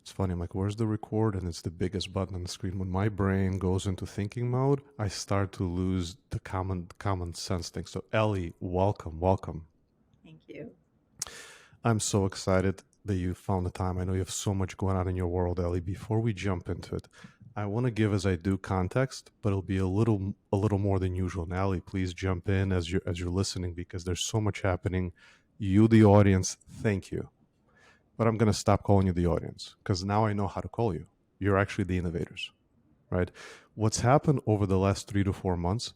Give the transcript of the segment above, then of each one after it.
It's funny. I'm like, where's the record? And it's the biggest button on the screen. When my brain goes into thinking mode, I start to lose the common sense thing. So Ellie, welcome, welcome. Thank you. I'm so excited that you found the time. I know you have so much going on in your world, Ellie. Before we jump into it, I want to give as I do context, but it'll be a little more than usual. And Ellie, please jump in as you're listening because there's so much happening. You, the audience, thank you. But I'm gonna stop calling you the audience because now I know how to call you. You're actually the innovators, right? What's happened over the last 3 to 4 months,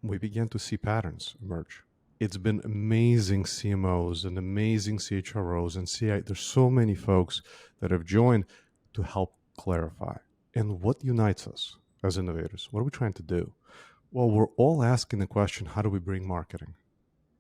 we began to see patterns emerge. It's been amazing CMOs and amazing CHROs and CI. There's so many folks that have joined to help clarify. And what unites us as innovators? What are we trying to do? Well, we're all asking the question, how do we bring marketing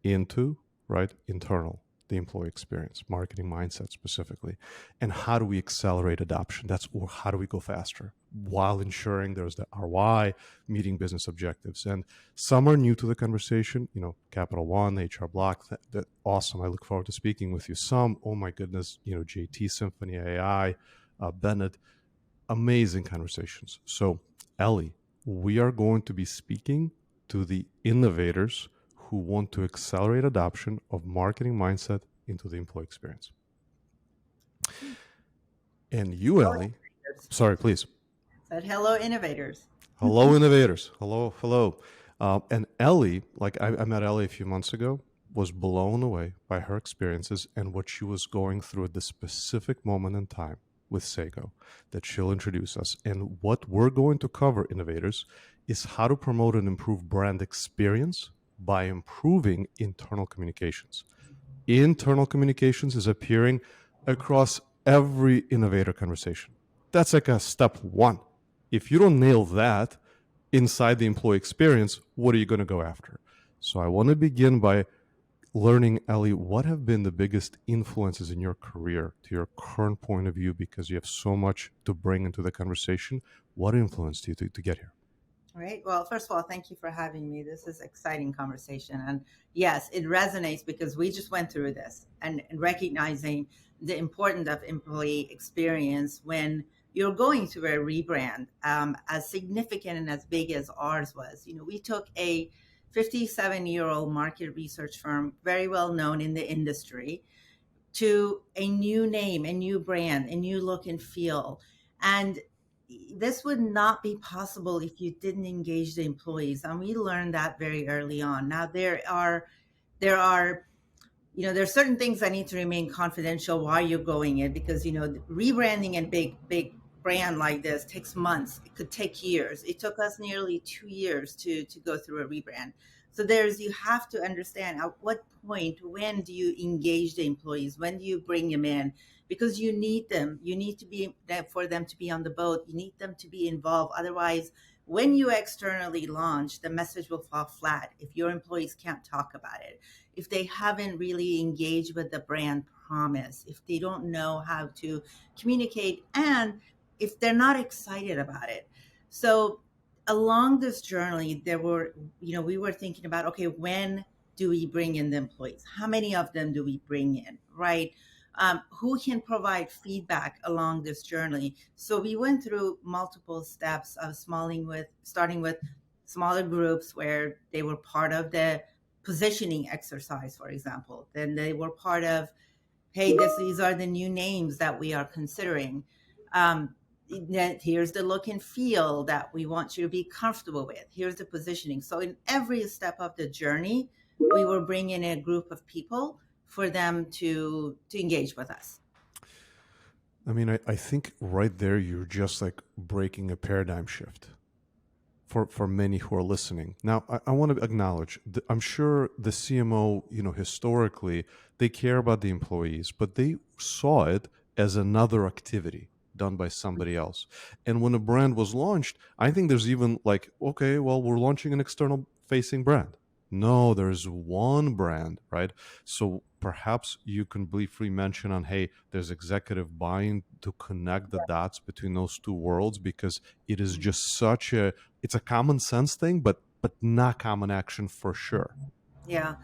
into, right, internal, the employee experience, marketing mindset specifically, and how do we accelerate adoption? That's, or how do we go faster while ensuring there's the ROI, meeting business objectives. And some are new to the conversation, Capital One, HR Block, that awesome. I look forward to speaking with you. Some, oh my goodness, JT Symphony AI, Bennett, amazing conversations. So Ellie, we are going to be speaking to the innovators who want to accelerate adoption of marketing mindset into the employee experience. And you, Hello, Ellie, innovators. sorry, please. Said hello, innovators. Hello, innovators. Hello, hello. And Ellie, like I met Ellie a few months ago, was blown away by her experiences and what she was going through at this specific moment in time with Sago that she'll introduce us. And what we're going to cover, innovators, is how to promote and improve brand experience by improving internal communications. Internal communications is appearing across every innovator conversation. That's like a step one. If you don't nail that inside the employee experience, what are you going to go after? So I want to begin by learning, Ellie, what have been the biggest influences in your career to your current point of view, because you have so much to bring into the conversation. What influenced you to get here? All right. Well, first of all, thank you for having me. This is exciting conversation. And yes, it resonates because we just went through this and recognizing the importance of employee experience when you're going through a rebrand, as significant and as big as ours was. We took a 57-year-old market research firm, very well known in the industry, to a new name, a new brand, a new look and feel. And this would not be possible if you didn't engage the employees. And we learned that very early on. Now there are there's certain things that need to remain confidential while you're going in, because rebranding a big brand like this takes months. It could take years. It took us nearly 2 years to go through a rebrand. So you have to understand at what point, when do you engage the employees, when do you bring them in, because you need them. You need to be there for them to be on the boat. You need them to be involved. Otherwise, when you externally launch, the message will fall flat if your employees can't talk about it, if they haven't really engaged with the brand promise, if they don't know how to communicate, and if they're not excited about it. So along this journey, we were thinking about, okay, when do we bring in the employees? How many of them do we bring in, right? Who can provide feedback along this journey? So we went through multiple steps of starting with smaller groups where they were part of the positioning exercise, for example. Then they were part of, hey, these are the new names that we are considering. Um, Here's the look and feel that we want you to be comfortable with. Here's the positioning. So in every step of the journey, we were bringing in a group of people for them to engage with us. I mean, I think right there you're just like breaking a paradigm shift for many who are listening. Now, I want to acknowledge, I'm sure the CMO, historically, they care about the employees, but they saw it as another activity done by somebody else. And when a brand was launched, I think there's even like, okay, well, we're launching an external facing brand. No, there's one brand, right? So perhaps you can briefly mention on, hey, there's executive buying to connect the dots between those two worlds, because it is just it's a common sense thing, but not common action for sure. Yeah.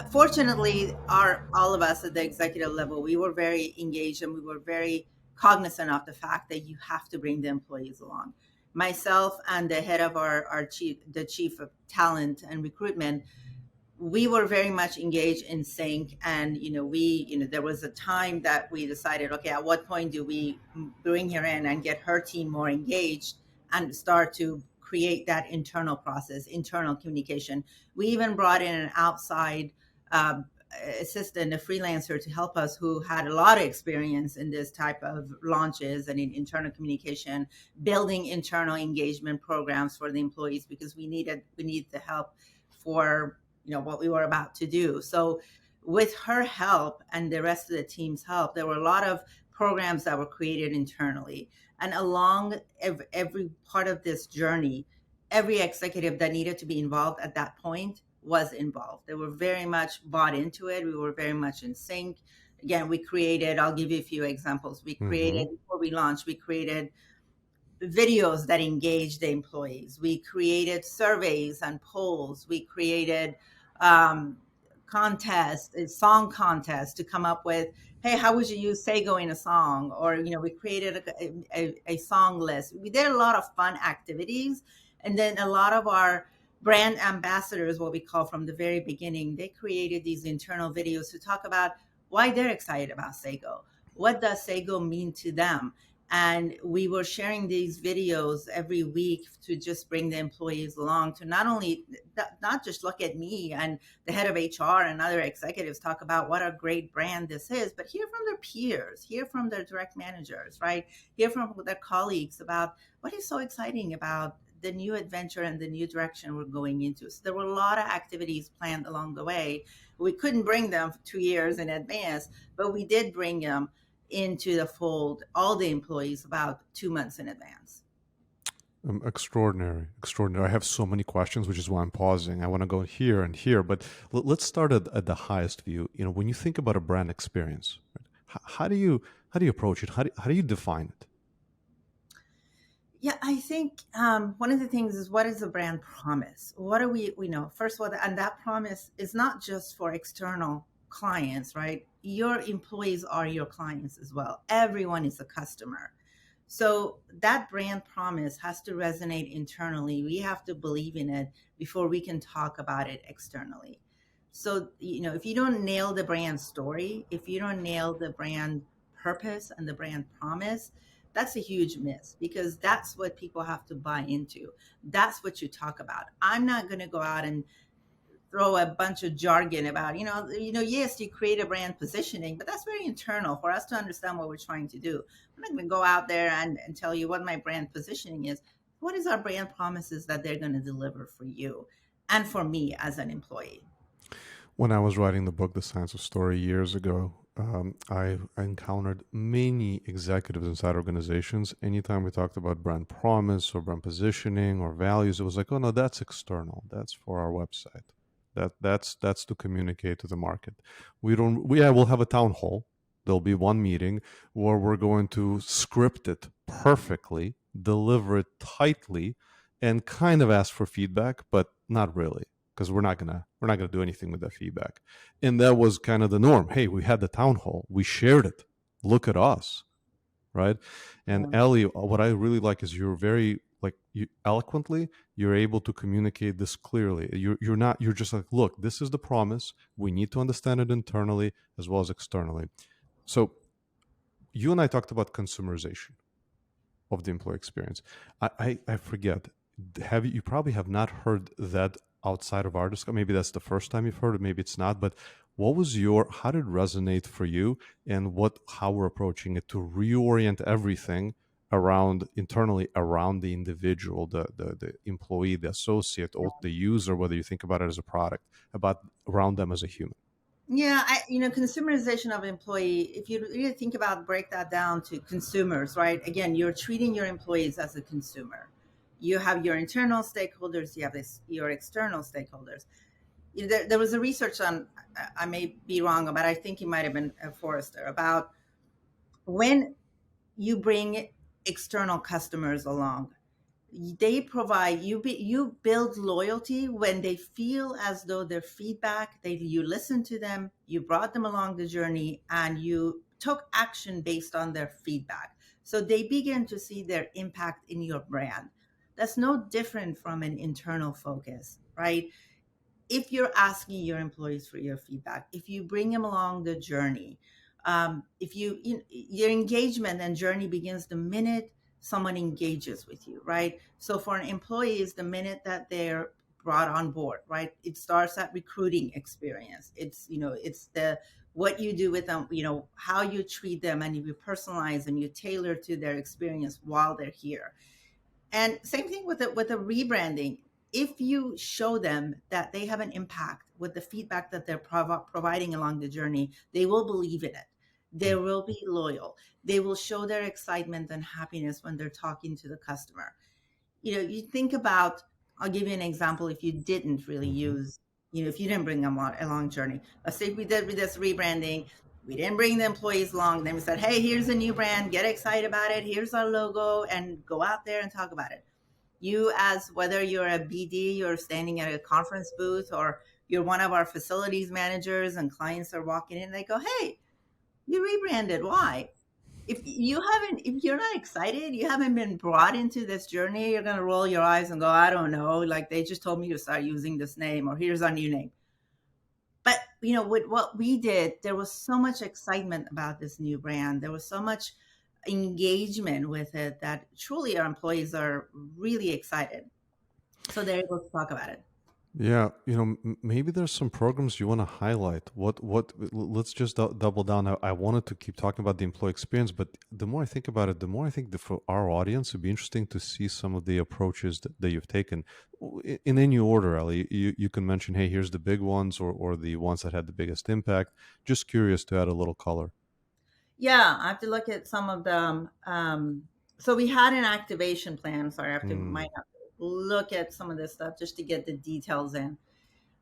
Fortunately, our all of us at the executive level, we were very engaged and we were very cognizant of the fact that you have to bring the employees along. Myself and the head of our chief of talent and recruitment, we were very much engaged in sync. And there was a time that we decided, okay, at what point do we bring her in and get her team more engaged and start to create that internal process, internal communication. We even brought in an outside um, assistant, a freelancer, to help us, who had a lot of experience in this type of launches and in internal communication, building internal engagement programs for the employees, because we needed the help for what we were about to do. So with her help and the rest of the team's help, there were a lot of programs that were created internally. And along every part of this journey, every executive that needed to be involved at that point was involved. They were very much bought into it. We were very much in sync. Again, I'll give you a few examples. Mm-hmm. Before we launched, we created videos that engage the employees. We created surveys and polls. We created um, contests, song contests, to come up with, hey, how would you use Sago in a song? Or, we created a song list. We did a lot of fun activities. And then a lot of our brand ambassadors, what we call, from the very beginning, they created these internal videos to talk about why they're excited about Sago. What does Sago mean to them? And we were sharing these videos every week to just bring the employees along, to not just look at me and the head of HR and other executives talk about what a great brand this is, but hear from their peers, hear from their direct managers, right? Hear from their colleagues about what is so exciting about the new adventure and the new direction we're going into. So there were a lot of activities planned along the way. We couldn't bring them 2 years in advance, but we did bring them into the fold, all the employees, about 2 months in advance. Extraordinary, extraordinary. I have so many questions, which is why I'm pausing. I want to go here and here, but let's start at the highest view. When you think about a brand experience, right, how do you approach it? How do you define it? Yeah, I think one of the things is, what is the brand promise? What do we know? First of all, and that promise is not just for external clients, right? Your employees are your clients as well. Everyone is a customer. So that brand promise has to resonate internally. We have to believe in it before we can talk about it externally. So, if you don't nail the brand story, if you don't nail the brand purpose and the brand promise, that's a huge miss, because that's what people have to buy into. That's what you talk about. I'm not going to go out and throw a bunch of jargon about, yes, you create a brand positioning, but that's very internal for us to understand what we're trying to do. I'm not going to go out there and tell you what my brand positioning is. What is our brand promises that they're going to deliver for you and for me as an employee? When I was writing the book, The Science of Story, years ago, I encountered many executives inside organizations. Anytime we talked about brand promise or brand positioning or values, it was like, oh no, that's external. That's for our website. That's to communicate to the market. We don't. We will have a town hall. There'll be one meeting where we're going to script it perfectly, deliver it tightly, and kind of ask for feedback, but not really, because we're not gonna do anything with that feedback. And that was kind of the norm. Hey, we had the town hall, we shared it. Look at us, right? And Yeah. Ellie, what I really like is you're very like you eloquently. You're able to communicate this clearly. You're not. You're just like, look, this is the promise. We need to understand it internally as well as externally. So you and I talked about consumerization of the employee experience. I forget. Have you probably have not heard that outside of our discussion? Maybe that's the first time you've heard it. Maybe it's not. But what was how did it resonate for you, and how we're approaching it to reorient everything around internally around the individual, the employee, the associate, or the user, whether you think about it as a product, about around them as a human. Yeah, consumerization of employee, if you really think about, break that down to consumers, right? Again, you're treating your employees as a consumer. You have your internal stakeholders, you have your external stakeholders. There was a research on, I may be wrong, but I think it might have been Forrester, about when you bring external customers along, they provide you build loyalty when they feel as though their feedback, you listen to them, you brought them along the journey, and you took action based on their feedback. So they begin to see their impact in your brand. That's no different from an internal focus, right? If you're asking your employees for your feedback, if you bring them along the journey, if your engagement and journey begins the minute someone engages with you, right? So for an employee, is the minute that they're brought on board, right? It starts at recruiting experience. It's the what you do with them, how you treat them, and you personalize and you tailor to their experience while they're here. And same thing with the rebranding. If you show them that they have an impact with the feedback that they're providing along the journey, they will believe in it. They will be loyal. They will show their excitement and happiness when they're talking to the customer. You think about, I'll give you an example. If you didn't really Mm-hmm. use, if you didn't bring them on a long journey, let's say we did with this rebranding, we didn't bring the employees along. Then we said, hey, here's a new brand, get excited about it. Here's our logo, and go out there and talk about it. You, as whether you're a BD, you're standing at a conference booth, or you're one of our facilities managers and clients are walking in, they go, hey, you rebranded. Why? If you're not excited, you haven't been brought into this journey, you're going to roll your eyes and go, I don't know, like they just told me to start using this name, or here's our new name. But with what we did, there was so much excitement about this new brand. There was so much engagement with it that truly our employees are really excited. So they're able to talk about it. Yeah, maybe there's some programs you want to highlight. Let's just double down. I wanted to keep talking about the employee experience, but the more I think about it, the more I think that for our audience, it'd be interesting to see some of the approaches that you've taken in any order, Ellie. You can mention, hey, here's the big ones, or the ones that had the biggest impact. Just curious to add a little color. Yeah, I have to look at some of them. So we had an activation plan. Sorry, Mm, might have to look at some of this stuff just to get the details in.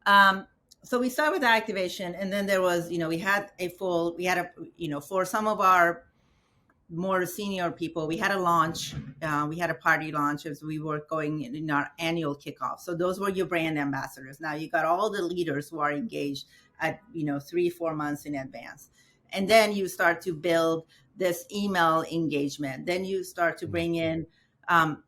Um, so we started with activation, and then there was, we had for some of our more senior people, we had a launch. We had a party launch as we were going in our annual kickoff. So those were your brand ambassadors. Now you got all the leaders who are engaged at 3-4 months in advance, and then you start to build this email engagement. Then you start to mm, bring in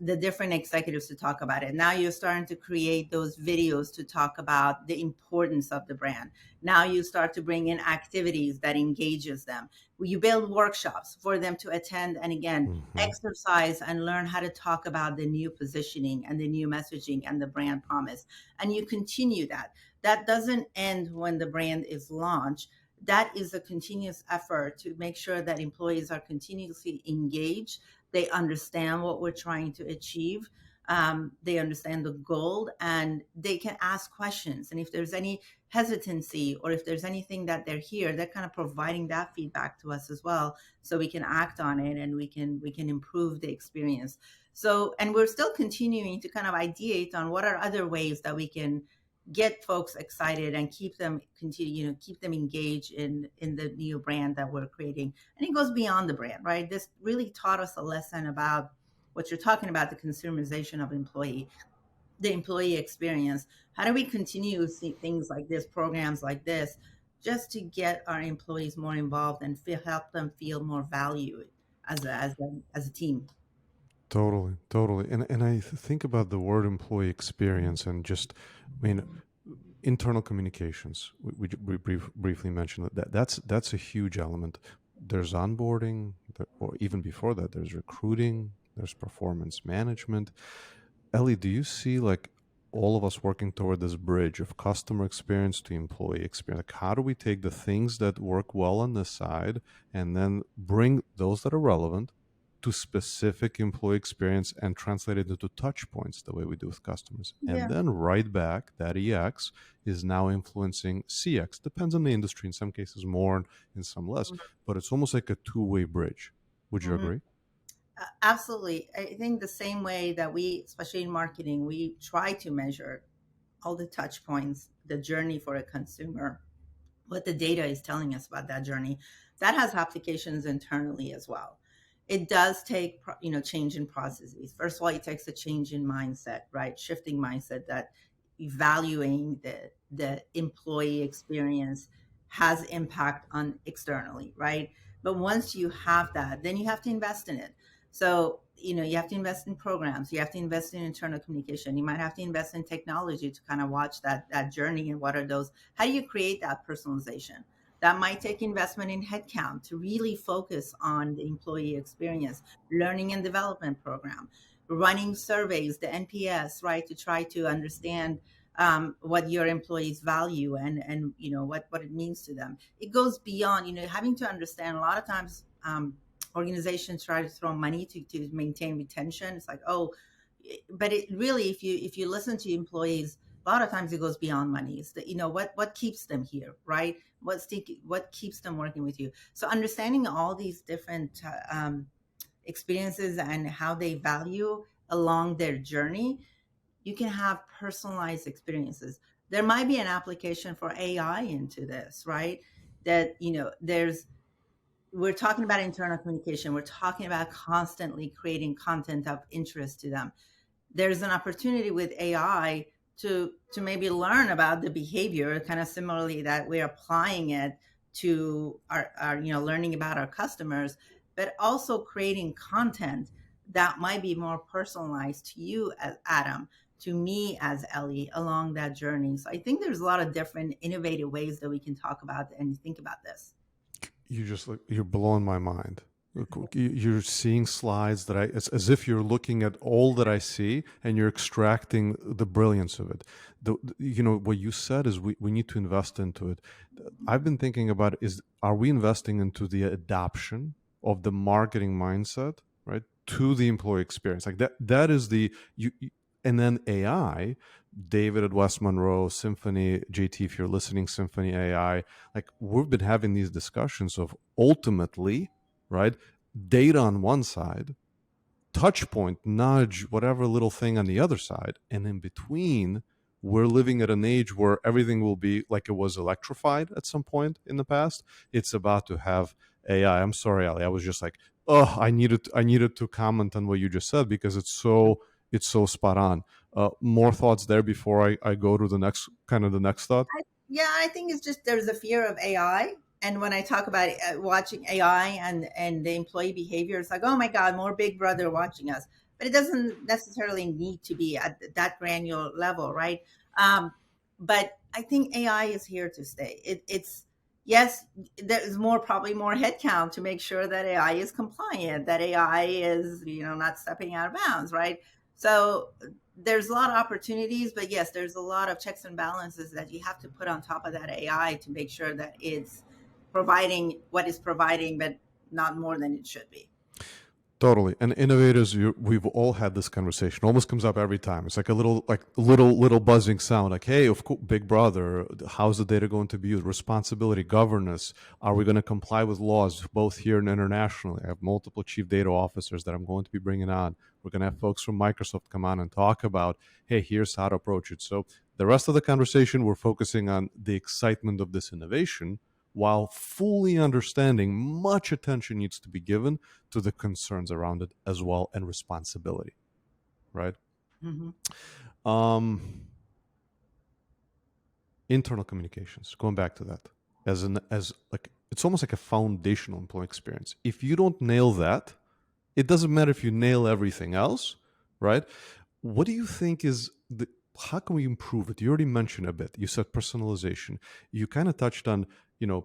the different executives to talk about it. Now you're starting to create those videos to talk about the importance of the brand. Now you start to bring in activities that engages them. You build workshops for them to attend and again mm-hmm. exercise and learn how to talk about the new positioning and the new messaging and the brand promise. And you continue that. That doesn't end when the brand is launched. That is a continuous effort to make sure that employees are continuously engaged. They understand what we're trying to achieve. They understand the goal, and they can ask questions. And if there's any hesitancy, or if there's anything that they're here, they're kind of providing that feedback to us as well, so we can act on it and we can improve the experience. So, and we're still continuing to kind of ideate on what are other ways that we can get folks excited and keep them engaged in the new brand that we're creating. And it goes beyond the brand, right? This really taught us a lesson about what you're talking about, the consumerization of employee, the employee experience. How do we continue to see things like this, programs like this, just to get our employees more involved and help them feel more valued as a team? Totally, totally. And think about the word employee experience and just, I mean, internal communications. We briefly mentioned that's a huge element. There's onboarding, or even before that, there's recruiting, there's performance management. Ellie, do you see like all of us working toward this bridge of customer experience to employee experience? Like, how do we take the things that work well on this side and then bring those that are relevant to specific employee experience and translate it into touch points the way we do with customers? And Yeah. then right back, that EX is now influencing CX. Depends on the industry, in some cases more, in some less, but it's almost like a two-way bridge. Would you Mhm. agree? Absolutely. I think the same way that we, especially in marketing, we try to measure all the touch points, the journey for a consumer, what the data is telling us about that journey, that has applications internally as well. It does take change in processes. First of all, it takes a change in mindset, right? Shifting mindset, that valuing the employee experience has impact on externally, right? But once you have that, then you have to invest in it. So, you have to invest in programs, you have to invest in internal communication, you might have to invest in technology to kind of watch that journey, and what are those, how do you create that personalization. That might take investment in headcount to really focus on the employee experience, learning and development program, running surveys, the NPS, right, to try to understand what your employees value, and what it means to them. It goes beyond, having to understand. A lot of times, organizations try to throw money to maintain retention. It's like, oh, but it really, if you listen to employees, a lot of times it goes beyond money. It's that, what keeps them here, right? What keeps them working with you. So understanding all these different experiences and how they value along their journey, you can have personalized experiences. There might be an application for AI into this, right? That, there's, we're talking about internal communication. We're talking about constantly creating content of interest to them. There's an opportunity with AI to maybe learn about the behavior, kind of similarly that we're applying it to our learning about our customers, but also creating content that might be more personalized to you as Adam, to me as Ellie, along that journey. So I think there's a lot of different innovative ways that we can talk about and think about this. You're blowing my mind. You're seeing slides that it's as if you're looking at all that I see and you're extracting the brilliance of it. What you said is we need to invest into it. I've been thinking about is are we investing into the adoption of the marketing mindset, right, to the employee experience? Like that is and then AI, David at West Monroe, Symphony, JT, if you're listening, Symphony AI, like we've been having these discussions of ultimately, right, data on one side, touch point, nudge, whatever little thing on the other side. And in between, we're living at an age where everything will be like it was electrified at some point in the past. It's about to have AI. I'm sorry, Ali. I was just like, oh, I needed to comment on what you just said because it's so spot on. More thoughts there before I go to the next thought. Yeah, I think it's just there's a fear of AI. And when I talk about watching AI and the employee behavior, it's like, oh my God, more Big Brother watching us. But it doesn't necessarily need to be at that granular level, right? Um, but I think AI is here to stay. It's yes, there's probably more headcount to make sure that AI is compliant, that AI is not stepping out of bounds, right? So there's a lot of opportunities, but yes, there's a lot of checks and balances that you have to put on top of that AI to make sure that it's providing what it's providing, but not more than it should be. Totally. And innovators, we've all had this conversation. Almost comes up every time. It's like a little buzzing sound. Like, hey, of course, Big Brother. How's the data going to be used? Responsibility, governance. Are we going to comply with laws both here and internationally? I have multiple chief data officers that I'm going to be bringing on. We're going to have folks from Microsoft come on and talk about, hey, here's how to approach it. So the rest of the conversation, we're focusing on the excitement of this innovation, while fully understanding much attention needs to be given to the concerns around it as well and responsibility, right? Hmm. um Internal communications, going back to that, as like it's almost like a foundational employee experience. If you don't nail that, it doesn't matter if you nail everything else, right? What do you think is the how can we improve it? You already mentioned a bit. You said personalization. You kind of touched on,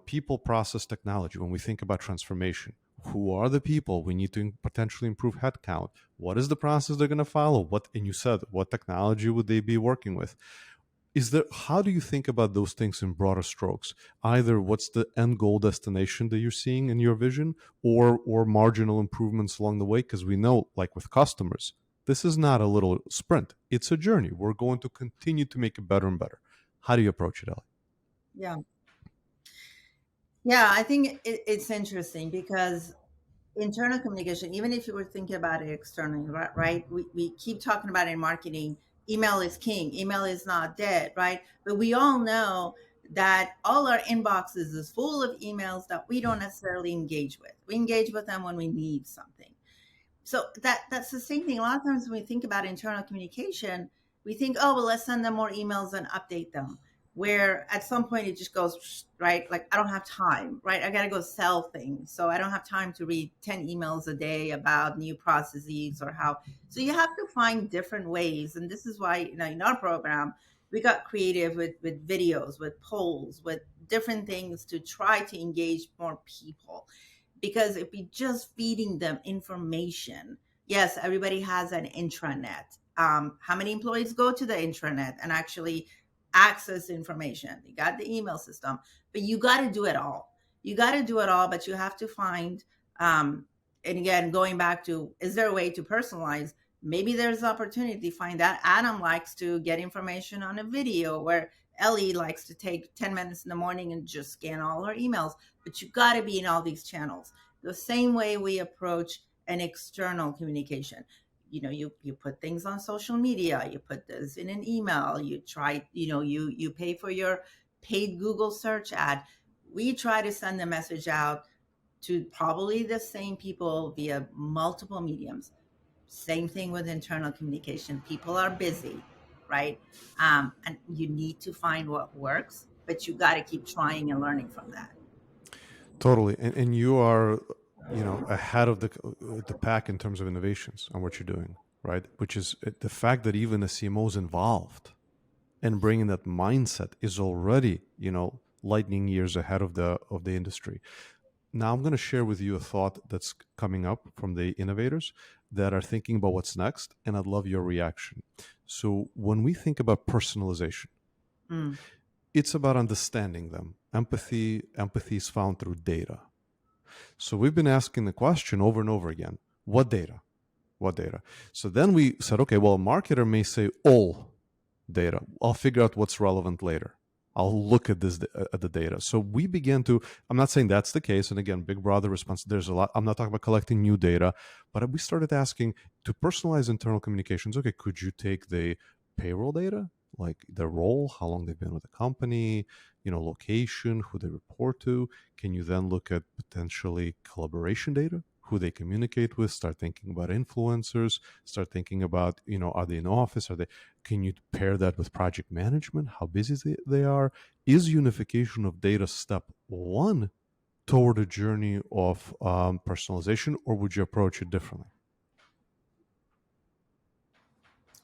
people, process, technology. When we think about transformation, who are the people we need to potentially improve headcount? What is the process they're going to follow? And you said, what technology would they be working with? How do you think about those things in broader strokes? Either what's the end goal destination that you're seeing in your vision, or marginal improvements along the way? Because we know, like with customers, this is not a little sprint, it's a journey. We're going to continue to make it better and better. How do you approach it, Ellie? Yeah. Yeah, I think it's interesting because internal communication, even if you were thinking about it externally, right? We keep talking about it in marketing. Email is king. Email is not dead, right? But we all know that all our inboxes is full of emails that we don't necessarily engage with. We engage with them when we need something. So that's the same thing. A lot of times when we think about internal communication, we think, oh, well, let's send them more emails and update them. where at some point it just goes right, like I don't have time, right? I got to go sell things, so I don't have time to read 10 emails a day about new processes or how. So you have to find different ways, and this is why, in our program we got creative with videos, with polls, with different things to try to engage more people. Because if we just feeding them information, yes, everybody has an intranet. How many employees go to the intranet and actually access information? You got the email system, but you got to do it all. You got to do it all, but you have to find, and again, going back to, is there a way to personalize? Maybe there's opportunity to find that. Adam likes to get information on a video, where Ellie likes to take 10 minutes in the morning and just scan all her emails. But you got to be in all these channels. The same way we approach an external communication. You put things on social media, you put this in an email, you try, you pay for your paid Google search ad. We try to send the message out to probably the same people via multiple mediums. Same thing with internal communication. People are busy, right? And you need to find what works, but you got to keep trying and learning from that. Totally, and you are, ahead of the pack in terms of innovations on what you're doing, right? Which is the fact that even the CMO is involved and bringing that mindset is already, lightning years ahead of the industry. Now I'm going to share with you a thought that's coming up from the innovators that are thinking about what's next, and I'd love your reaction. So when we think about personalization, Mm. it's about understanding them. Empathy is found through data. So we've been asking the question over and over again, what data? What data? So then we said, okay, well, a marketer may say all data. I'll figure out what's relevant later. I'll look at this at the data. So we began to. I'm not saying that's the case. And again, Big Brother response. There's a lot. I'm not talking about collecting new data, but we started asking to personalize internal communications. Okay, could you take the payroll data, like their role, how long they've been with the company, location, who they report to? Can you then look at potentially collaboration data, who they communicate with? Start thinking about influencers. Start thinking about, are they in office? Are they? Can you pair that with project management? How busy they are? Is unification of data step one toward a journey of personalization, or would you approach it differently?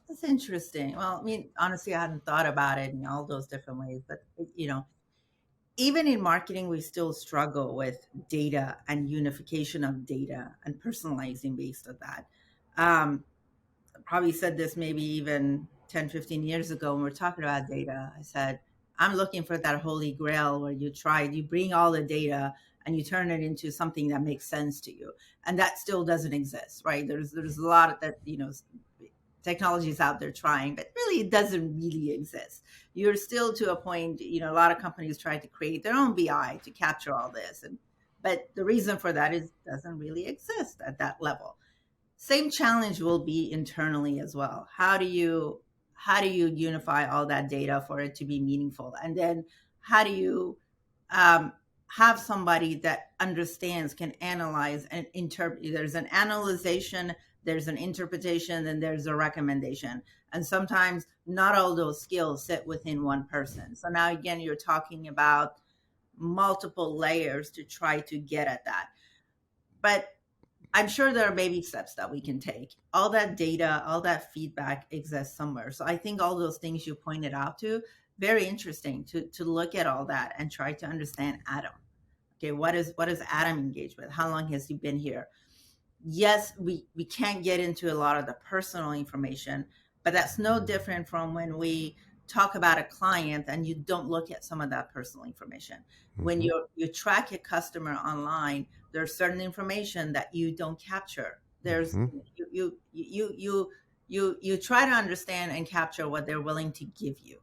That's interesting. Well, I mean, honestly, I hadn't thought about it in all those different ways, but even in marketing, we still struggle with data and unification of data and personalizing based on that. I probably said this maybe even 10, 15 years ago when we are talking about data. I said, I'm looking for that holy grail where you bring all the data and you turn it into something that makes sense to you. And that still doesn't exist, right? There's a lot of that, technologies out there trying, but really it doesn't really exist. You're still to a point, a lot of companies try to create their own BI to capture all this. But the reason for that is it doesn't really exist at that level. Same challenge will be internally as well. How do you unify all that data for it to be meaningful? And then how do you um, have somebody that understands, can analyze and interpret? There's an analyzation, there's an interpretation, and there's a recommendation. And sometimes not all those skills sit within one person. So now again, you're talking about multiple layers to try to get at that. But I'm sure there are baby steps that we can take. All that data, all that feedback exists somewhere. So I think all those things you pointed out to, very interesting to look at all that and try to understand Adam. Okay, what is Adam engaged with? How long has he been here? Yes, we can't get into a lot of the personal information, but that's no different from when we talk about a client and you don't look at some of that personal information. When Mm-hmm. you track a customer online, there's certain information that you don't capture. There's Mm-hmm. you try to understand and capture what they're willing to give you.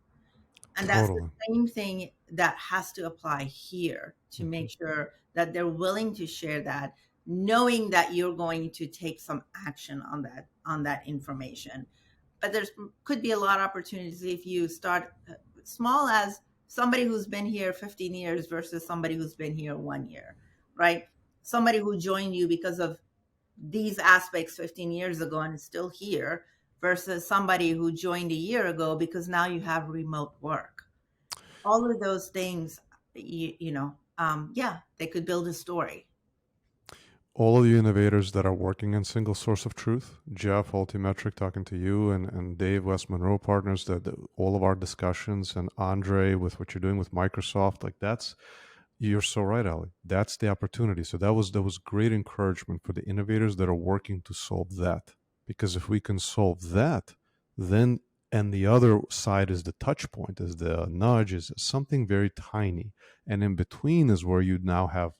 And that's the Totally. same thing that has to apply here to Mm-hmm. make sure that they're willing to share that, knowing that you're going to take some action on that information. But there's could be a lot of opportunities if you start small, as somebody who's been here 15 years versus somebody who's been here 1 year, right? Somebody who joined you because of these aspects 15 years ago and is still here versus somebody who joined a year ago because now you have remote work. all of those things, yeah, they could build a story. All of the innovators that are working in single source of truth, Jeff, Altimetric, talking to you, and Dave, West Monroe Partners, all of our discussions, and Andre with what you're doing with Microsoft, like that's, you're so right, Ali. That's the opportunity. So that was great encouragement for the innovators that are working to solve that. Because if we can solve that, then, and the other side is the touch point, is the nudge, is something very tiny, and in between is where you now have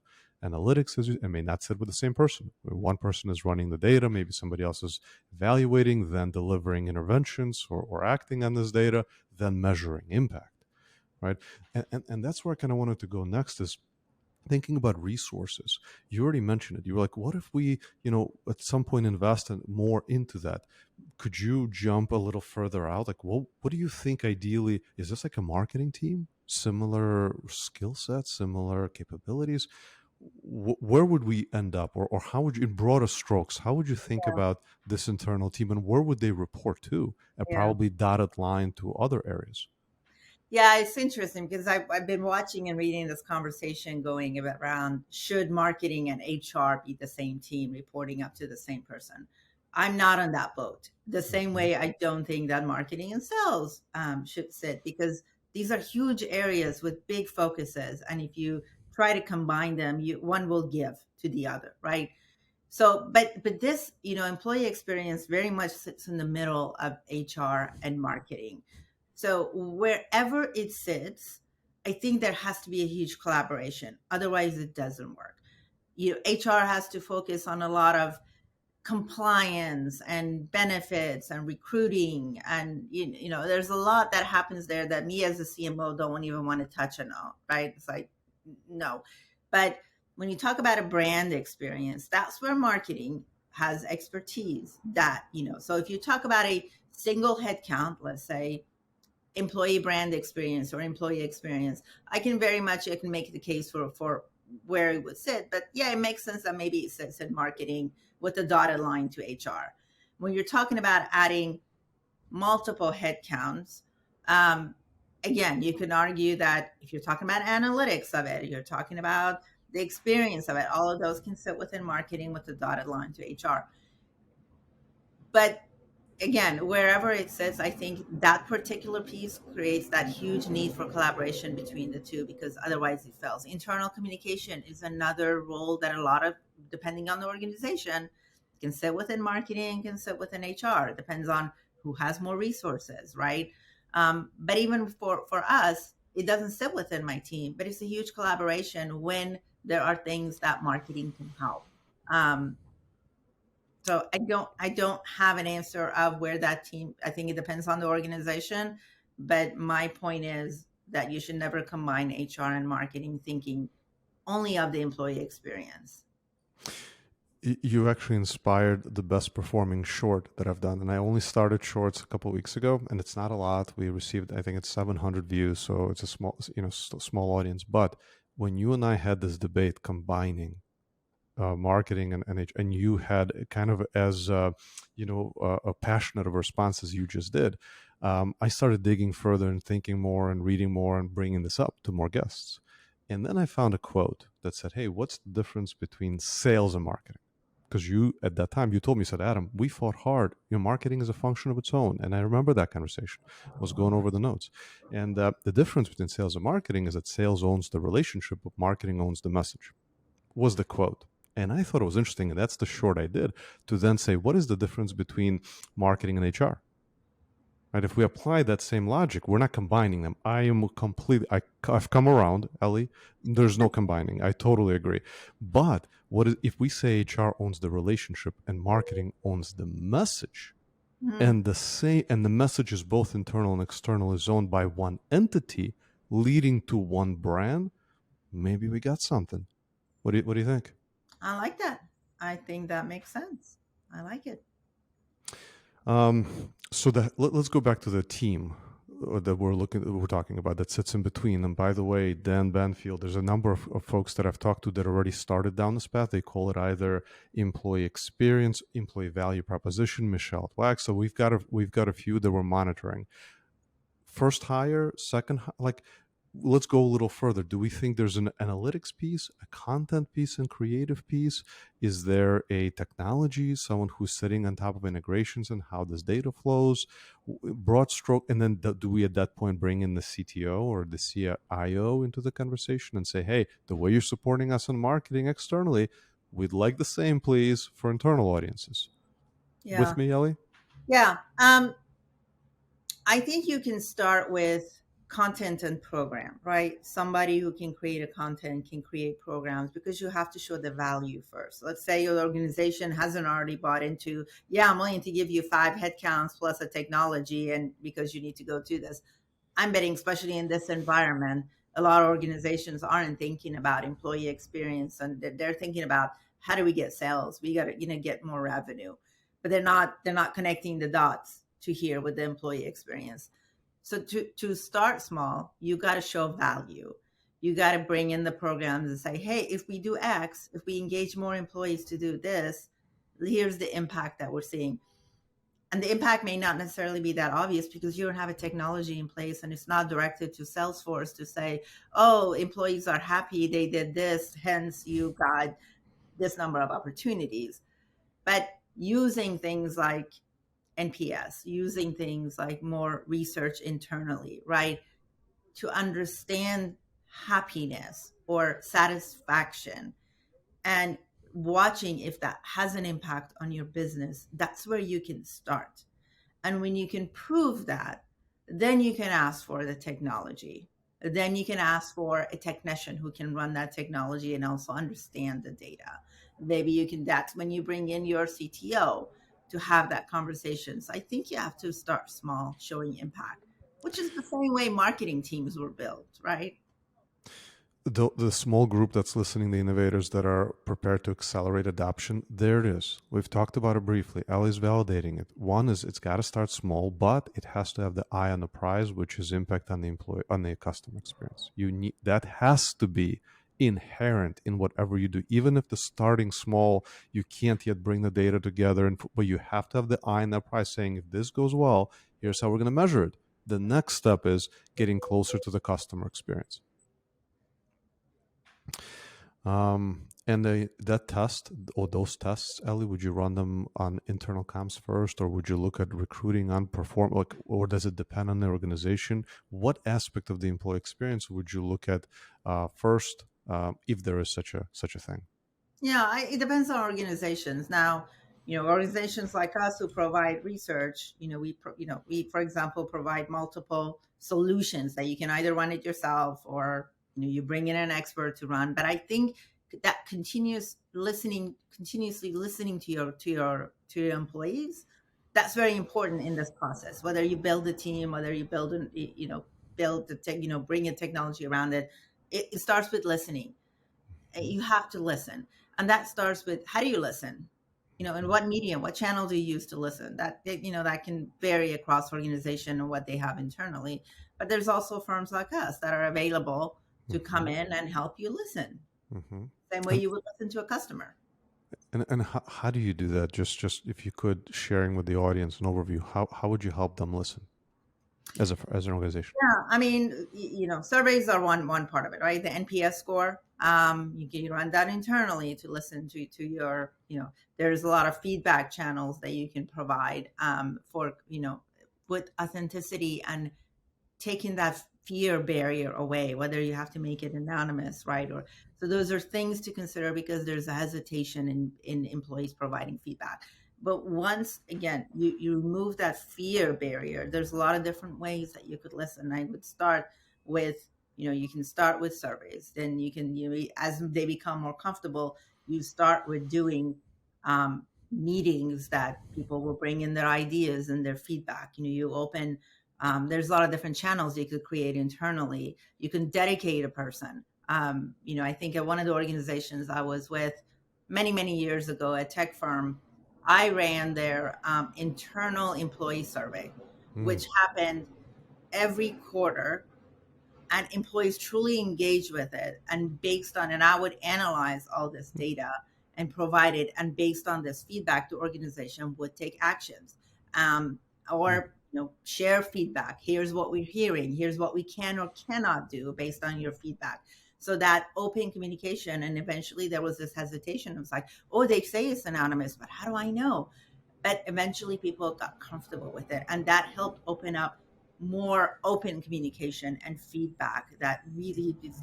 analytics. As I may not sit with the same person. One person is running the data, maybe somebody else is evaluating, then delivering interventions or acting on this data, then measuring impact, right? And that's where I kind of wanted to go next, is thinking about resources. You already mentioned it. You were like, what if we, at some point invest more into that? Could you jump a little further out? Like, what do you think ideally? Is this like a marketing team? Similar skill sets, similar capabilities? Where would we end up? Or how would you, in broader strokes, how would you think Yeah, about this internal team, and where would they report to? And yeah. probably dotted line to other areas. Yeah, it's interesting because I've been watching and reading this conversation going around, should marketing and HR be the same team reporting up to the same person? I'm not on that boat. The same Mhm. way I don't think that marketing and sales should sit, because these are huge areas with big focuses. And if you try to combine them, one will give to the other, right? So, but this, employee experience very much sits in the middle of HR and marketing. So wherever it sits, I think there has to be a huge collaboration. Otherwise, it doesn't work. HR has to focus on a lot of compliance and benefits and recruiting, and there's a lot that happens there that me as a CMO don't even want to touch on, right? It's like, no. But when you talk about a brand experience, that's where marketing has expertise. That, so if you talk about a single headcount, let's say employee brand experience or employee experience, I can make the case for where it would sit. But yeah, it makes sense that maybe it sits in marketing with a dotted line to HR. When you're talking about adding multiple headcounts, um, again, you can argue that if you're talking about analytics of it, you're talking about the experience of it, all of those can sit within marketing with the dotted line to HR. But again, wherever it sits, I think that particular piece creates that huge need for collaboration between the two, because otherwise it fails. Internal communication is another role that a lot of, depending on the organization, can sit within marketing, can sit within HR. It depends on who has more resources, right? But even for us, it doesn't sit within my team, but it's a huge collaboration when there are things that marketing can help. Um, so I don't have an answer of where that team, I think it depends on the organization, but my point is that you should never combine HR and marketing thinking only of the employee experience. You actually inspired the best performing short that I've done, and I only started shorts a couple of weeks ago, and it's not a lot. We received, I think it's 700 views, so it's a small, small audience. But when you and I had this debate combining marketing and you had kind of as a passionate of a response as you just did, I started digging further and thinking more and reading more and bringing this up to more guests. And then I found a quote that said, "Hey, what's the difference between sales and marketing?" Because you, at that time, you told me, you said, "Adam, we fought hard. Your marketing is a function of its own." And I remember that conversation. I was going over the notes. And the difference between sales and marketing is that sales owns the relationship, but marketing owns the message, was the quote. And I thought it was interesting. And that's the short I did, to then say, what is the difference between marketing and HR? Right? If we apply that same logic, we're not combining them. I've come around, Ellie. There's no combining. I totally agree. But if we say HR owns the relationship and marketing owns the message, Hmm. and the message is both internal and external, is owned by one entity, leading to one brand, maybe we got something. What do you think? I like that. I think that makes sense. I like it. So let's go back to the team that we're talking about, that sits in between. And by the way, Dan Banfield, there's a number of folks that I've talked to that already started down this path. They call it either employee experience, employee value proposition, Michelle Wax. So we've got a few that we're monitoring. First hire, second, like let's go a little further. Do we think there's an analytics piece, a content piece, and creative piece? Is there a technology, someone who's sitting on top of integrations and how this data flows? Broad stroke, and then do we at that point bring in the CTO or the CIO into the conversation and say, hey, the way you're supporting us in marketing externally, we'd like the same, please, for internal audiences. Yeah. With me, Ellie? Yeah. I think you can start with content and program, right? Somebody who can create a content can create programs because you have to show the value first. Let's say your organization hasn't already bought into, yeah, I'm willing to give you 5 headcounts plus a technology, and because you need to go to this. I'm betting, especially in this environment, a lot of organizations aren't thinking about employee experience, and they're thinking about how do we get sales? We got to, get more revenue, but they're not connecting the dots to here with the employee experience. So to start small, you got to show value. You got to bring in the programs and say, hey, if we do X, if we engage more employees to do this, here's the impact that we're seeing. And the impact may not necessarily be that obvious because you don't have a technology in place and it's not directed to Salesforce to say, oh, employees are happy, they did this, hence you got this number of opportunities. But using things like NPS, using things like more research internally, right, to understand happiness or satisfaction, and watching if that has an impact on your business, that's where you can start. And when you can prove that, then you can ask for the technology. Then you can ask for a technician who can run that technology and also understand the data. Maybe you can, that's when you bring in your CTO to have that conversation. So I think you have to start small, showing impact, which is the same way marketing teams were built, right? The small group that's listening, the innovators that are prepared to accelerate adoption, there it is. We've talked about it briefly. Ellie's validating it. One is it's got to start small, but it has to have the eye on the prize, which is impact on the employee, on the customer experience. You need that has to be inherent in whatever you do. Even if the starting small, you can't yet bring the data together, but you have to have the eye on the prize, saying if this goes well, here's how we're going to measure it. The next step is getting closer to the customer experience. And that test or those tests, Ellie, would you run them on internal comms first, or would you look at recruiting on perform? Like, or does it depend on the organization? What aspect of the employee experience would you look at first, if there is such a thing? Yeah, it depends on organizations. Now, organizations like us who provide research, we, for example, provide multiple solutions that you can either run it yourself or, you bring in an expert to run. But I think that continuously listening to your employees, that's very important in this process. Whether you build a team, whether you build the tech, bring a technology around it, it starts with listening. You have to listen, and that starts with how do you listen, in what medium, what channel do you use to listen. That can vary across organization and what they have internally, but there's also firms like us that are available to come Hmm. in and help you listen, Hmm. same way And you would listen to a customer. how do you do that? Just if you could sharing with the audience an overview, how would you help them listen as an organization? Yeah, I mean, surveys are one part of it, right? The NPS score. You can run that internally to listen to your. There's a lot of feedback channels that you can provide for with authenticity and taking that fear barrier away, whether you have to make it anonymous, right? Or so those are things to consider because there's a hesitation in employees providing feedback. But once again, you remove that fear barrier, there's a lot of different ways that you could listen. I would start with, you can start with surveys. Then you can, as they become more comfortable, you start with doing meetings that people will bring in their ideas and their feedback. You open there's a lot of different channels you could create internally. You can dedicate a person. I think at one of the organizations I was with many, many years ago, a tech firm, I ran their internal employee survey, Mm, which happened every quarter, and employees truly engage with it. And I would analyze all this data and provide it. And based on this feedback, the organization would take actions. Um, or share feedback. Here's what we're hearing. Here's what we can or cannot do based on your feedback. So that open communication, and eventually there was this hesitation. It was like, oh, they say it's anonymous, but how do I know? But eventually people got comfortable with it, and that helped open up more open communication and feedback. That really is,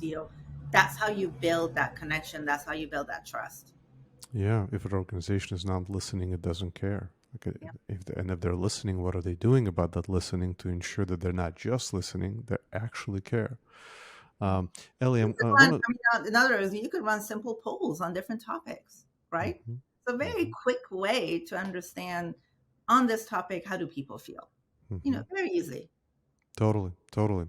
that's how you build that connection. That's how you build that trust. Yeah, if an organization is not listening, it doesn't care. Like, Yeah. if they're listening, what are they doing about that listening to ensure that they're not just listening, they actually care? Um, Ellie, You could I run, want I mean, in other words, you could run simple polls on different topics, right? to. It's a very quick way to understand on this topic, how do people feel? Very easy. Totally, totally.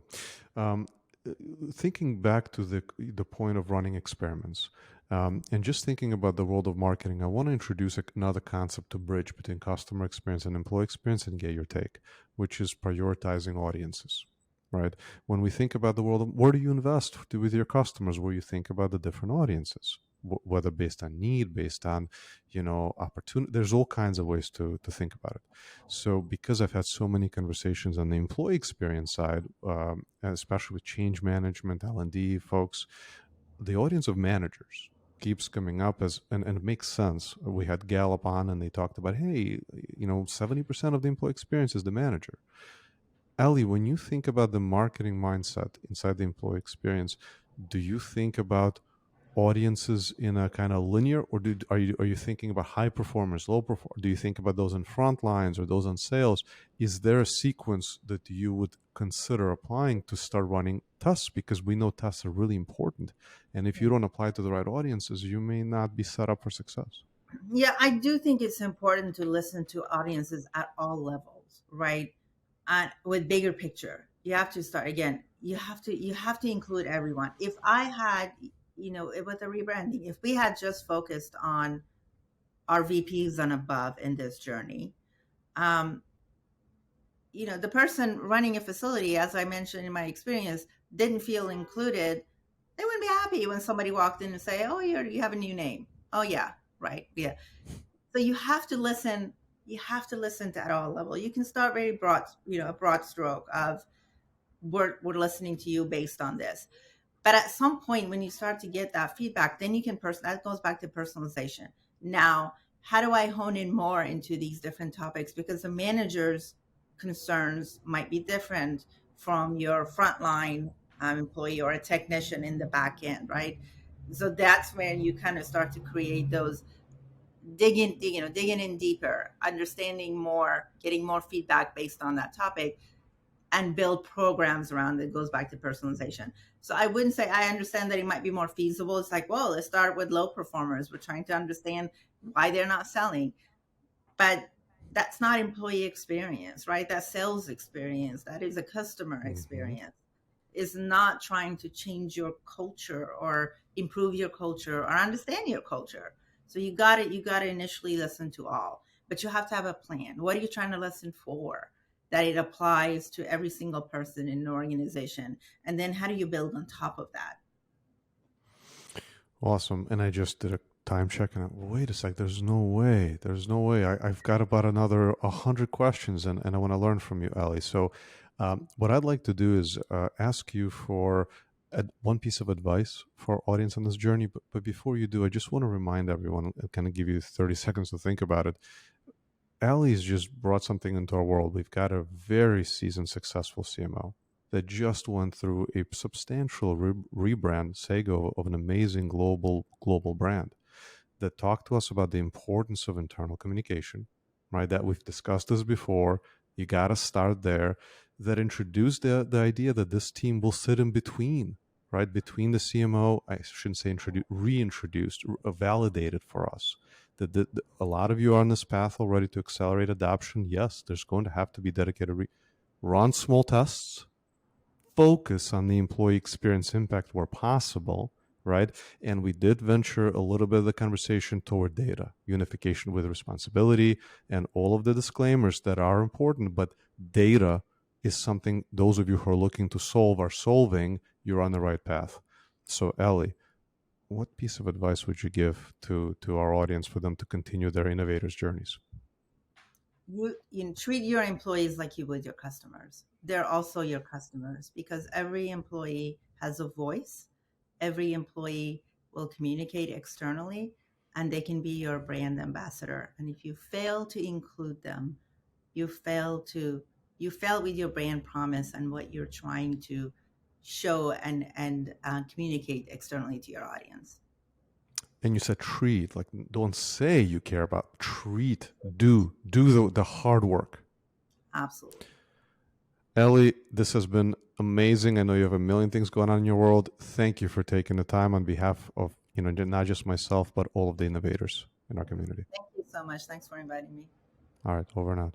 Um, uh, Thinking back to the point of running experiments, and just thinking about the world of marketing, I want to introduce another concept to bridge between customer experience and employee experience and get your take, which is prioritizing audiences. Right. When we think about the world of where do you invest with your customers, where you think about the different audiences, whether based on need, based on, opportunity. There's all kinds of ways to think about it. So, because I've had so many conversations on the employee experience side, especially with change management, L&D folks, the audience of managers keeps coming up and it makes sense. We had Gallup on and they talked about, hey, 70% of the employee experience is the manager. Ellie, when you think about the marketing mindset inside the employee experience, do you think about audiences in a kind of linear, or are you thinking about high performers, low performers? Do you think about those in front lines or those on sales? Is there a sequence that you would consider applying to start running tests? Because we know tests are really important, and if you don't apply to the right audiences, you may not be set up for success. Yeah, I do think it's important to listen to audiences at all levels, right? And with bigger picture, you have to start again. You have to include everyone. If I had, with the rebranding, if we had just focused on our VPs and above in this journey, um, the person running a facility, as I mentioned in my experience, didn't feel included. They wouldn't be happy when somebody walked in and say, "Oh, you have a new name." Oh yeah, right, yeah. So you have to listen. You have to listen to at all level. You can start very broad, a broad stroke of we're listening to you based on this. But at some point, when you start to get that feedback, then you can that goes back to personalization. Now, how do I hone in more into these different topics? Because the manager's concerns might be different from your frontline employee or a technician in the back end, right? So that's when you kind of start to create those digging in deeper, understanding more, getting more feedback based on that topic, and build programs around it. Goes back to personalization. So I wouldn't say, I understand that it might be more feasible. It's like, well, let's start with low performers. We're trying to understand why they're not selling. But that's not employee experience, right? That's sales experience. That is a customer Hmm. experience. Is not trying to change your culture or improve your culture or understand your culture. So you got to initially listen to all, but you have to have a plan. What are you trying to listen for? That it applies to every single person in an organization. And then how do you build on top of that? Awesome. And I just did a time check and wait a sec, there's no way. There's no way. I've got about another 100 questions and I want to learn from you, Ali. So what I'd like to do is ask you for one piece of advice for our audience on this journey. But before you do, I just want to remind everyone and kind of give you 30 seconds to think about it. Allie's just brought something into our world. We've got a very seasoned, successful CMO that just went through a substantial rebrand, Sago, of an amazing global brand that talked to us about the importance of internal communication, right? That we've discussed this before. You got to start there. That introduced the idea that this team will sit in between, right? Between the CMO, I shouldn't say reintroduced, validated for us. That a lot of you are on this path already to accelerate adoption. Yes, there's going to have to be dedicated, run small tests, focus on the employee experience impact where possible, right? And we did venture a little bit of the conversation toward data, unification with responsibility, and all of the disclaimers that are important. But data is something those of you who are looking to solve are solving. You're on the right path. So, Ellie, what piece of advice would you give to our audience for them to continue their innovators' journeys? you treat your employees like you would your customers. They're also your customers because every employee has a voice. Every employee will communicate externally, and they can be your brand ambassador. And if you fail to include them, you fail to you fail with your brand promise and what you're trying to show and communicate externally to your audience. And you said treat, like don't say you care about, treat, do the hard work. Absolutely. Ellie, this has been amazing. I know you have a million things going on in your world. Thank you for taking the time on behalf of, not just myself, but all of the innovators in our community. Thank you so much. Thanks for inviting me. All right, over and out.